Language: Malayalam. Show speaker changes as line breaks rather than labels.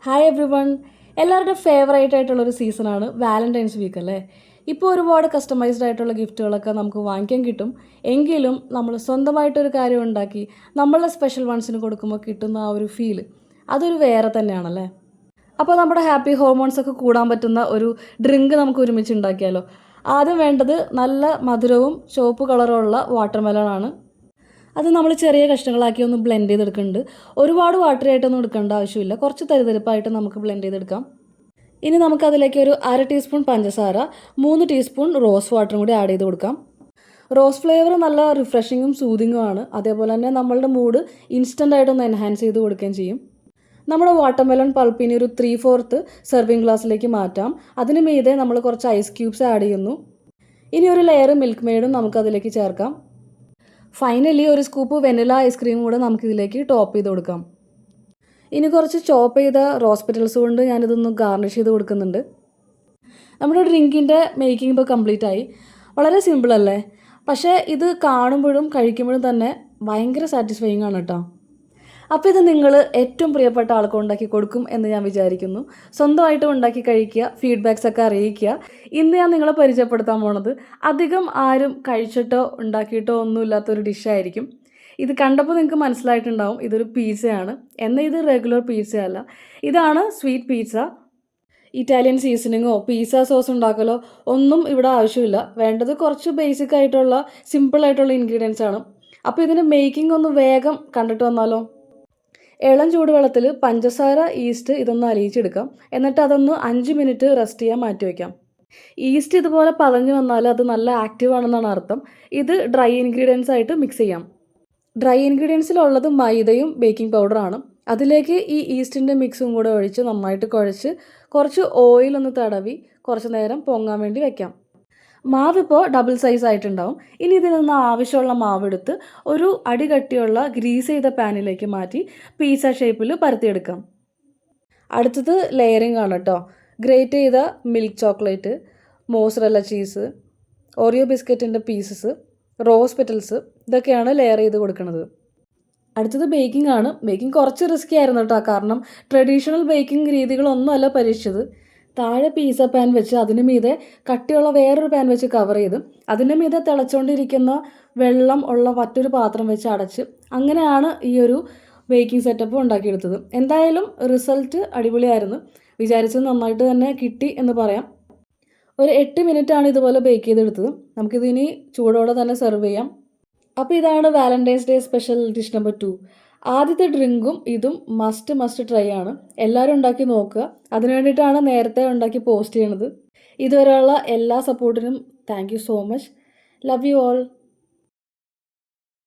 Hi every one. എല്ലാവരുടെ ഫേവറേറ്റ് ആയിട്ടുള്ളൊരു സീസണാണ് വാലൻറ്റൈൻസ് വീക്ക് അല്ലേ. ഇപ്പോൾ ഒരുപാട് കസ്റ്റമൈസ്ഡ് ആയിട്ടുള്ള ഗിഫ്റ്റുകളൊക്കെ നമുക്ക് വാങ്ങിക്കാൻ കിട്ടും. എങ്കിലും നമ്മൾ സ്വന്തമായിട്ടൊരു കാര്യം ഉണ്ടാക്കി നമ്മളുടെ സ്പെഷ്യൽ വൺസിന് കൊടുക്കുമ്പോൾ കിട്ടുന്ന ആ ഒരു ഫീല് അതൊരു വേറെ തന്നെയാണല്ലേ. അപ്പോൾ നമ്മുടെ ഹാപ്പി ഹോർമോൺസ് ഒക്കെ കൂടാൻ പറ്റുന്ന ഒരു ഡ്രിങ്ക് നമുക്ക് ഒരുമിച്ച് ഉണ്ടാക്കിയാലോ. ആദ്യം വേണ്ടത് നല്ല മധുരവും ചുവപ്പ് കളറുള്ള വാട്ടർമെലൺ. അത് നമ്മൾ ചെറിയ കഷ്ണങ്ങളാക്കി ഒന്ന് ബ്ലെൻഡ് ചെയ്തെടുക്കുന്നുണ്ട്. ഒരുപാട് വാട്ടറി ആയിട്ടൊന്നും എടുക്കേണ്ട ആവശ്യമില്ല, കുറച്ച് തരിതരിപ്പായിട്ട് നമുക്ക് ബ്ലെൻഡ് ചെയ്തെടുക്കാം. ഇനി നമുക്കതിലേക്ക് ഒരു 1/2 ടീസ്പൂൺ പഞ്ചസാര, 3 ടീസ്പൂൺ റോസ് വാട്ടറും കൂടി ആഡ് ചെയ്ത് കൊടുക്കാം. റോസ് ഫ്ലേവർ നല്ല റിഫ്രഷിങ്ങും സൂതിങ്ങും ആണ്. അതേപോലെ തന്നെ നമ്മളുടെ മൂഡ് ഇൻസ്റ്റൻ്റ് ആയിട്ടൊന്ന് എൻഹാൻസ് ചെയ്ത് കൊടുക്കുകയും ചെയ്യും. നമ്മുടെ വാട്ടർമെലൺ പൾപ്പിന് ഒരു 3/4 സെർവിങ് ഗ്ലാസ്സിലേക്ക് മാറ്റാം. അതിന് മീതെ നമ്മൾ കുറച്ച് ഐസ് ക്യൂബ്സ് ആഡ് ചെയ്യുന്നു. ഇനി ഒരു ലെയർ മിൽക്ക് മെയ്ഡും നമുക്കതിലേക്ക് ചേർക്കാം. ഫൈനലി ഒരു സ്കൂപ്പ് വെനില ഐസ്ക്രീം കൂടെ നമുക്കിതിലേക്ക് ടോപ്പ് ചെയ്ത് കൊടുക്കാം. ഇനി കുറച്ച് ചോപ്പ് ചെയ്ത റോസ് പെറ്റൽസ് കൊണ്ട് ഞാനിതൊന്ന് ഗാർണിഷ് ചെയ്ത് കൊടുക്കുന്നുണ്ട്. നമ്മുടെ ഡ്രിങ്കിൻ്റെ മേക്കിംഗ് ഇപ്പോൾ കംപ്ലീറ്റ് ആയി. വളരെ സിമ്പിൾ അല്ലേ, പക്ഷേ ഇത് കാണുമ്പോഴും കഴിക്കുമ്പോഴും തന്നെ ഭയങ്കര സാറ്റിസ്ഫൈയിങ് ആണ് കേട്ടോ. അപ്പോൾ ഇത് നിങ്ങൾ ഏറ്റവും പ്രിയപ്പെട്ട ആൾക്ക് ഉണ്ടാക്കി കൊടുക്കും എന്ന് ഞാൻ വിചാരിക്കുന്നു. സ്വന്തമായിട്ട് ഉണ്ടാക്കി കഴിക്കുക, ഫീഡ്ബാക്സ് ഒക്കെ അറിയിക്കുക. ഇന്ന് ഞാൻ നിങ്ങളെ പരിചയപ്പെടുത്താൻ പോണത് അധികം ആരും കഴിച്ചിട്ടോ ഉണ്ടാക്കിയിട്ടോ ഒന്നുമില്ലാത്തൊരു ഡിഷായിരിക്കും. ഇത് കണ്ടപ്പോൾ നിങ്ങൾക്ക് മനസ്സിലായിട്ടുണ്ടാവും ഇതൊരു പിസ്സയാണ്. എന്നാൽ ഇത് റെഗുലർ പിസ്സ അല്ല, ഇതാണ് സ്വീറ്റ് പിസ്സ. ഇറ്റാലിയൻ സീസണിങ്ങോ പിസ്സ സോസ് ഉണ്ടാക്കലോ ഒന്നും ഇവിടെ ആവശ്യമില്ല. വേണ്ടത് കുറച്ച് ബേസിക് ആയിട്ടുള്ള സിമ്പിൾ ആയിട്ടുള്ള ഇൻഗ്രീഡിയൻസ് ആണ്. അപ്പോൾ ഇതിൻ്റെ മേക്കിംഗ് ഒന്ന് വേഗം കണ്ടിട്ട് വന്നാലോ. ഇളം ചൂടുവെള്ളത്തിൽ പഞ്ചസാര, ഈസ്റ്റ് ഇതൊന്ന് അലിയിച്ചെടുക്കാം. എന്നിട്ട് അതൊന്ന് 5 മിനിറ്റ് റെസ്റ്റ് ചെയ്യാൻ മാറ്റി വയ്ക്കാം. ഈസ്റ്റ് ഇതുപോലെ പതഞ്ഞ് വന്നാൽ അത് നല്ല ആക്റ്റീവ് ആണെന്നാണ് അർത്ഥം. ഇത് ഡ്രൈ ഇൻഗ്രീഡിയൻസ് ആയിട്ട് മിക്സ് ചെയ്യാം. ഡ്രൈ ഇൻഗ്രീഡിയൻസിലുള്ളത് മൈദയും ബേക്കിംഗ് പൗഡറാണ്. അതിലേക്ക് ഈ ഈസ്റ്റിൻ്റെ മിക്സും കൂടെ ഒഴിച്ച് നന്നായിട്ട് കുഴച്ച് കുറച്ച് ഓയിലൊന്ന് തടവി കുറച്ച് നേരം പൊങ്ങാൻ വേണ്ടി വെക്കാം. മാവിപ്പോൾ ഡബിൾ സൈസ് ആയിട്ടുണ്ടാവും. ഇനി ഇതിൽ നിന്ന് ആവശ്യമുള്ള മാവെടുത്ത് ഒരു അടികട്ടിയുള്ള ഗ്രീസ് ചെയ്ത പാനിലേക്ക് മാറ്റി പിസ്സ ഷേപ്പിൽ പരത്തിയെടുക്കാം. അടുത്തത് ലെയറിംഗ് ആണ് കേട്ടോ. ഗ്രേറ്റ് ചെയ്ത milk chocolate, mozzarella cheese, Oreo ബിസ്ക്കറ്റിൻ്റെ പീസസ്, റോസ് പെറ്റൽസ്, ഇതൊക്കെയാണ് ലെയർ ചെയ്ത് കൊടുക്കുന്നത്. അടുത്തത് ബേക്കിംഗ് ആണ്. ബേക്കിംഗ് കുറച്ച് റിസ്കി ആയിരുന്നു കേട്ടോ, കാരണം ട്രഡീഷണൽ ബേക്കിംഗ് രീതികളൊന്നും അല്ല പരീക്ഷിച്ചത്. താഴെ പിസ്സ പാൻ വെച്ച് അതിന് മീതെ കട്ടിയുള്ള വേറൊരു പാൻ വെച്ച് കവർ ചെയ്ത് അതിൻ്റെ മീതെ തിളച്ചുകൊണ്ടിരിക്കുന്ന വെള്ളം ഉള്ള മറ്റൊരു പാത്രം വെച്ച് അടച്ച് അങ്ങനെയാണ് ഈ ഒരു ബേക്കിംഗ് സെറ്റപ്പ് ഉണ്ടാക്കിയെടുത്തത്. എന്തായാലും റിസൾട്ട് അടിപൊളിയായിരുന്നു. വിചാരിച്ചത് നന്നായിട്ട് തന്നെ കിട്ടി എന്ന് പറയാം. ഒരു 8 മിനിറ്റാണ് ഇതുപോലെ ബേക്ക് ചെയ്തെടുത്തത്. നമുക്കിതിനി ചൂടോടെ തന്നെ സെർവ് ചെയ്യാം. അപ്പോൾ ഇതാണ് Valentine's day special dish number 2. ആദ്യത്തെ ഡ്രിങ്കും ഇതും മസ്റ്റ് ട്രൈ ആണ്. എല്ലാവരും ഉണ്ടാക്കി നോക്കുക. അതിനു വേണ്ടിയിട്ടാണ് നേരത്തെ ഉണ്ടാക്കി പോസ്റ്റ് ചെയ്യണത്. ഇതുവരെയുള്ള എല്ലാ സപ്പോർട്ടിനും thank you so much. Love you all.